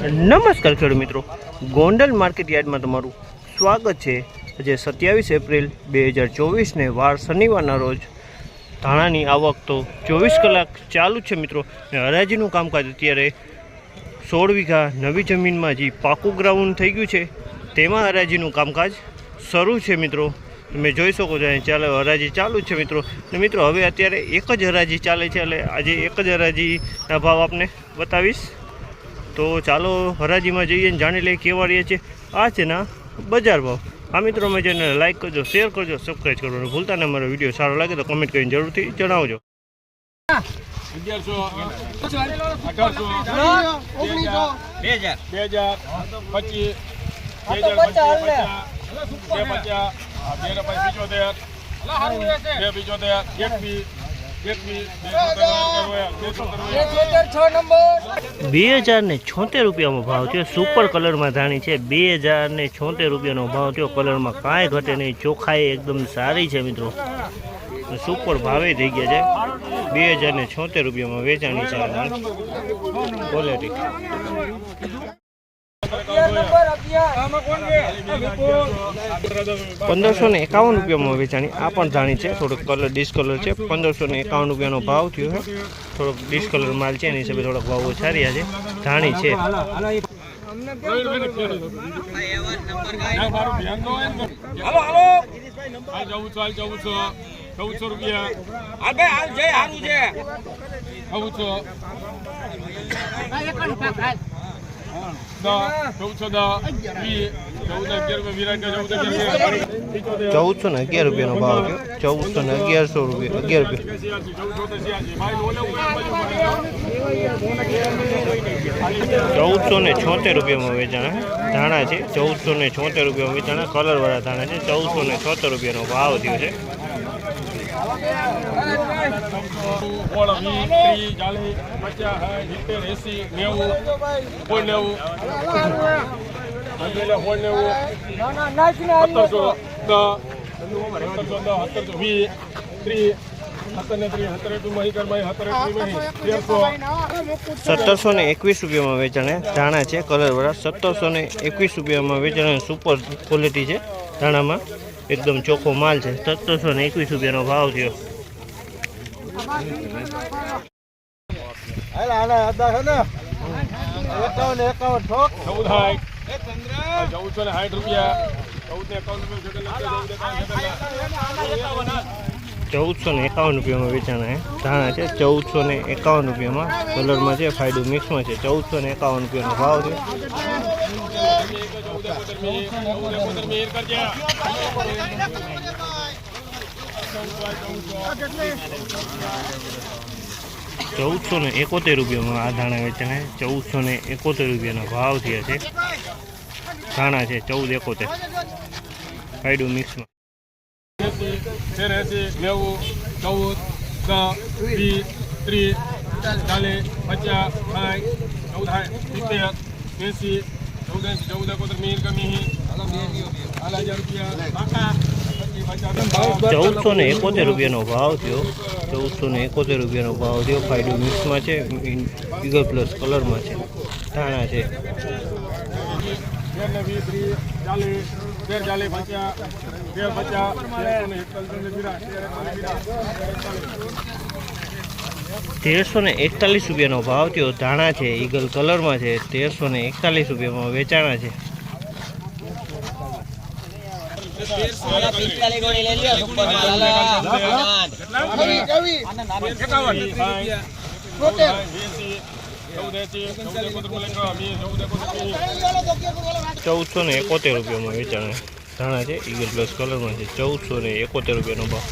નમસ્કાર ખેડૂત મિત્રો, ગોંડલ માર્કેટ યાર્ડમાં તમારું સ્વાગત છે। આજે 27 એપ્રિલ 2024ને વાર શનિવારના રોજ ધાણાની આવક તો 24 કલાક ચાલુ છે મિત્રો। હરાજીનું કામકાજ અત્યારે 16 વીઘા નવી જમીનમાં જે પાકું ગ્રાઉન્ડ થઈ ગયું છે તેમાં હરાજીનું કામકાજ શરૂ છે મિત્રો। તમે જોઈ શકો છો અહીં ચાલે હરાજી ચાલુ છે મિત્રો। ને મિત્રો હવે અત્યારે એક જ હરાજી ચાલે છે, એટલે આજે એક જ હરાજીના ભાવ આપને બતાવીશ। તો ચાલો હરાજીમાં જઈએ ને જાણી લઈએ કેવા રહ્યા છે આજના બજાર ભાવ। આ મિત્રો અમે ચેનલ લાઈક કરજો, શેર કરજો, સબસ્ક્રાઈબ કરવાનું ભૂલતા નહીં। અમારો વિડીયો સારો લાગે તો કમેન્ટ કરીને જરૂરથી જણાવજો। 2076 રૂપિયામાં ભાવ છે। સુપર કલરમાં ધાણી છે। 2076 રૂપિયાનો ભાવ થયો। કલરમાં કાંઈ ઘટે નહીં, ચોખાઈ એકદમ સારી છે મિત્રો। સુપર ભાવે થઈ ગયા છે। 2076 રૂપિયામાં વેચાણી છે ક્વોલિટી। 1551 રૂપિયામાં વેચાણી। આ પણ ધાણી છે, થોડોક કલર ડિસ્કલર છે। 1551 રૂપિયાનો ભાવ થયો છે। થોડોક ડિસ્કલર માલ છે, એની હિસાબે થોડોક ભાવ ઓછા રહ્યા છે। ધાણી છે 1400 રૂપિયા। 1411 રૂપિયાનો ભાવ છે। 1411 રૂપિયા 1476 રૂપિયામાં વેચાણા ધાણા છે। 1476 રૂપિયામાં વેચાણા કલરવાળા ધાણા છે। 1476 રૂપિયાનો ભાવ થયો છે। 1721 રૂપિયામાં વેચાણે ધાણા છે કલરવાળા। 1721 રૂપિયામાં વેચાણે સુપર ક્વોલિટી છે ધાણામાં, એકદમ ચોખ્ખો માલ છે। 1721 રૂપિયાનો ભાવ થયો। 1451 રૂપિયામાં વેચાણા ધાણા છે। 1451 રૂપિયામાં કલરમાં છે, ફાયદો મિક્સમાં છે। 1451 રૂપિયાનો ભાવ છે। 1471 રૂપિયામાં આ ધાણા વેચાણા। 1471 રૂપિયાનો ભાવ થયા છે। ધાણા છે 1471 ફાયદો મિક્સમાં। 1471 રૂપિયાનો ભાવ થયો। 1471 રૂપિયાનો ભાવ થયો, ફાયદો મિક્સમાં છે, ઈગલ પ્લસ કલરમાં છે। ધાણા છે 1341 રૂપિયાનો ભાવ થયો। ધાણા છે ઈગલ કલરમાં છે। 1341 રૂપિયામાં વેચાણા છે। 1471 રૂપિયામાં વેચાણા ધાણા છે ઈગલ પ્લસ કલરમાં છે। 1471 રૂપિયાનો ભાવ।